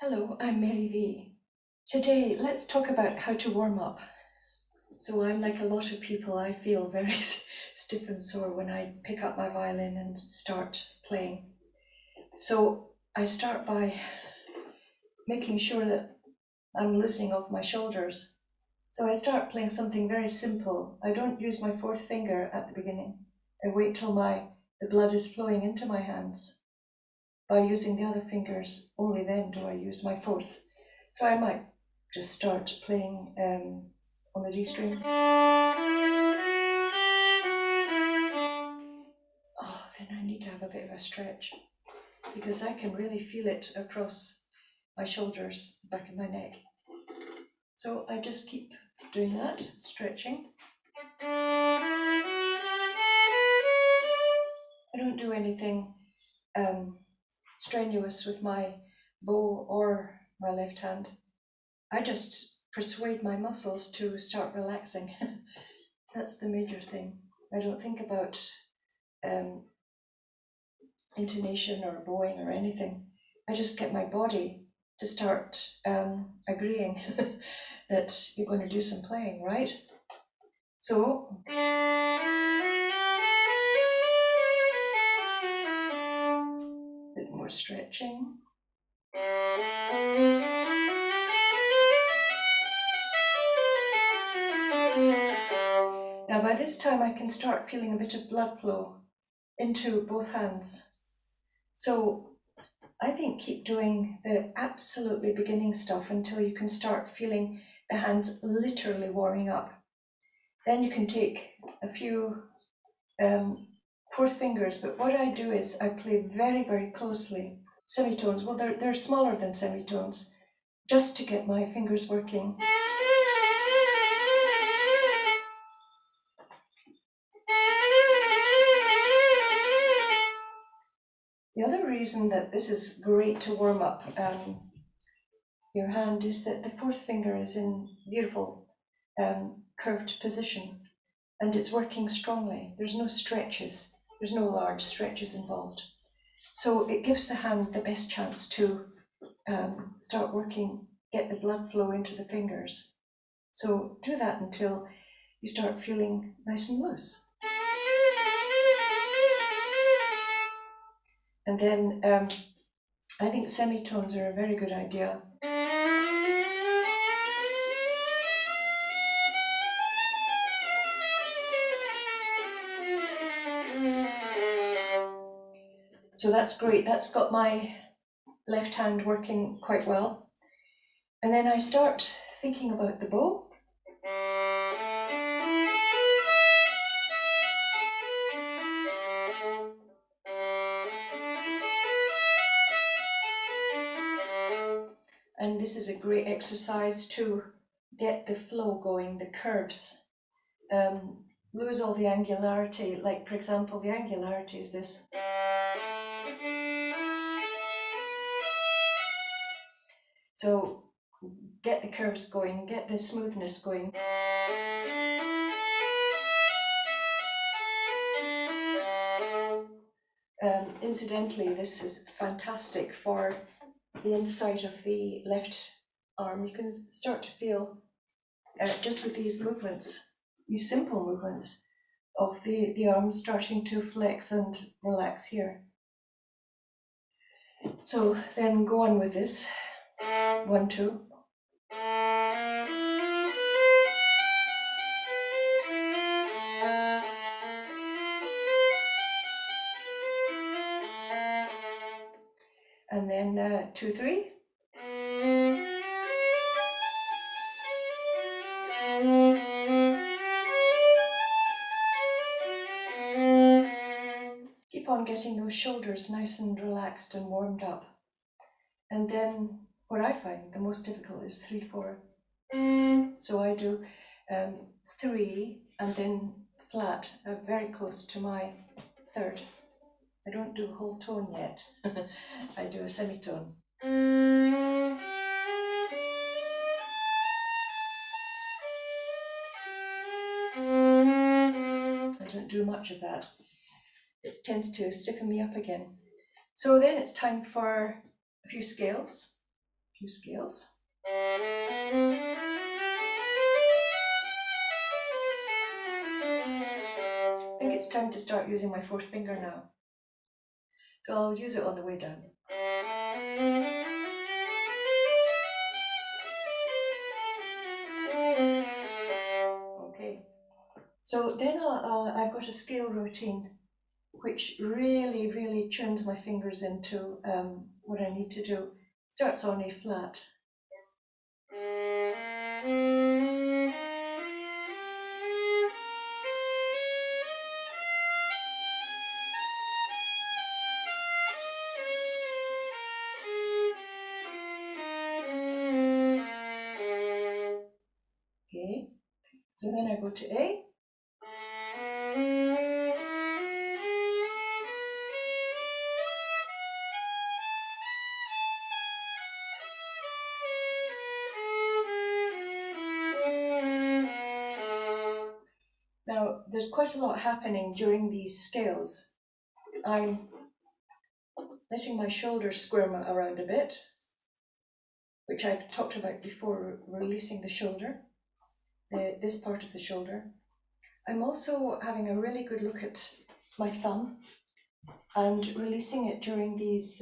Hello, I'm Mary V. Today, let's talk about how to warm up. So I'm like a lot of people, I feel very stiff and sore when I pick up my violin and start playing. So I start by making sure that I'm loosening off my shoulders. So I start playing something very simple. I don't use my fourth finger at the beginning. I wait till the blood is flowing into my hands. By using the other fingers, only then do I use my fourth. So I might just start playing on the G string. Oh, then I need to have a bit of a stretch because I can really feel it across my shoulders, back of my neck. So I just keep doing that, stretching. I don't do anything strenuous with my bow or my left hand. I just persuade my muscles to start relaxing. That's the major thing. I don't think about intonation or bowing or anything. I just get my body to start agreeing that you're going to do some playing, right? So, a bit more stretching. Now, by this time, I can start feeling a bit of blood flow into both hands. So, I think keep doing the absolutely beginning stuff until you can start feeling the hands literally warming up. Then you can take a few fourth fingers, but what I do is I play very, very closely. Semitones, well, they're smaller than semitones, just to get my fingers working. The other reason that this is great to warm up your hand is that the fourth finger is in beautiful curved position and it's working strongly. There's no stretches, there's no large stretches involved. So it gives the hand the best chance to start working, get the blood flow into the fingers. So do that until you start feeling nice and loose. And then I think semitones are a very good idea. So that's great. That's got my left hand working quite well. And then I start thinking about the bow. And this is a great exercise to get the flow going, the curves. Lose all the angularity, like for example, the angularity is this. So get the curves going, get the smoothness going. Incidentally, this is fantastic for the inside of the left arm. You can start to feel just with these movements, these simple movements of the arm starting to flex and relax here. So then go on with this. 1, 2. And then 2, 3. Keep on getting those shoulders nice and relaxed and warmed up. And then what I find the most difficult is 3, 4. So I do 3 and then flat, very close to my third. I don't do a whole tone yet. I do a semitone. I don't do much of that. It tends to stiffen me up again. So then it's time for a few scales. few scales. I think it's time to start using my fourth finger now. So I'll use it on the way down. Okay. So then I've got a scale routine which really, really turns my fingers into what I need to do. Starts on A flat. Okay, so then I go to A. Now, there's quite a lot happening during these scales. I'm letting my shoulders squirm around a bit, which I've talked about before, releasing the shoulder, this part of the shoulder. I'm also having a really good look at my thumb and releasing it during these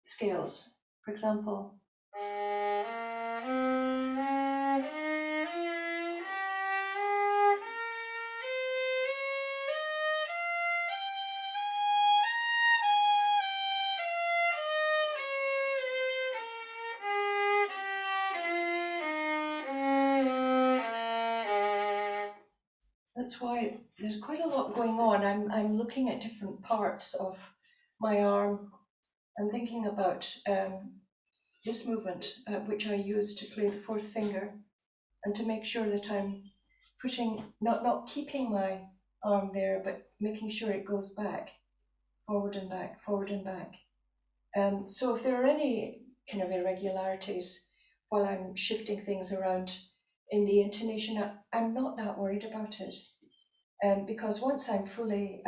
scales. For example, that's why there's quite a lot going on. I'm looking at different parts of my arm. I'm thinking about this movement, which I use to play the fourth finger, and to make sure that I'm pushing, not keeping my arm there, but making sure it goes back, forward and back, forward and back. So if there are any kind of irregularities while I'm shifting things around in the intonation, I'm not that worried about it. Because once I'm fully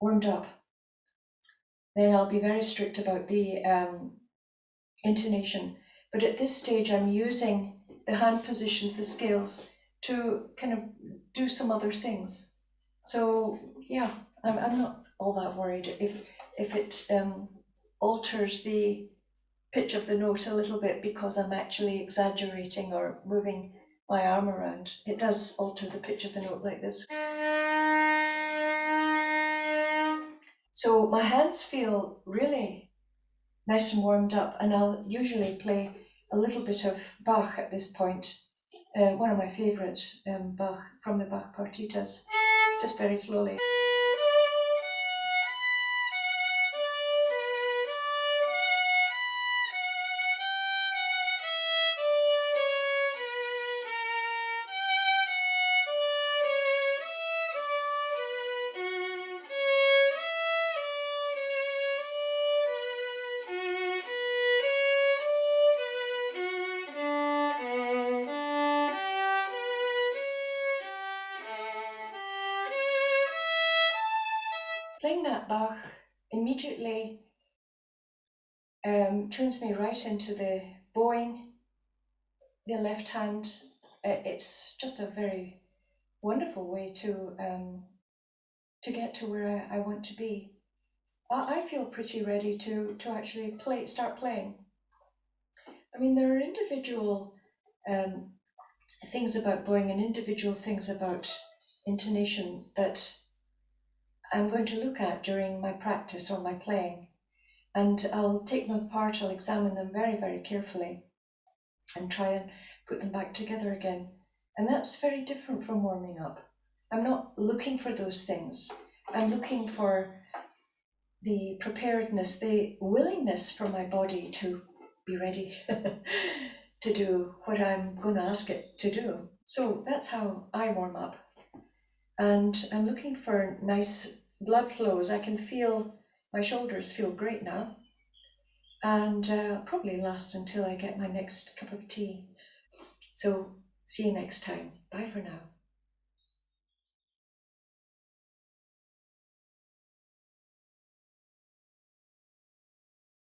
warmed up, then I'll be very strict about the intonation. But at this stage, I'm using the hand position, the scales, to kind of do some other things. So yeah, I'm not all that worried if it alters the pitch of the note a little bit because I'm actually exaggerating or moving my arm around. It does alter the pitch of the note like this. So my hands feel really nice and warmed up, and I'll usually play a little bit of Bach at this point. One of my favourite Bach from the Bach partitas, just very slowly. Playing that Bach immediately turns me right into the bowing, the left hand. It's just a very wonderful way to get to where I want to be. I feel pretty ready to actually start playing. I mean, there are individual things about bowing and individual things about intonation that I'm going to look at during my practice or my playing. And I'll take them apart, I'll examine them very, very carefully and try and put them back together again. And that's very different from warming up. I'm not looking for those things. I'm looking for the preparedness, the willingness for my body to be ready to do what I'm going to ask it to do. So that's how I warm up. And I'm looking for nice blood flows. I can feel my shoulders feel great now. And probably last until I get my next cup of tea. So see you next time. Bye for now.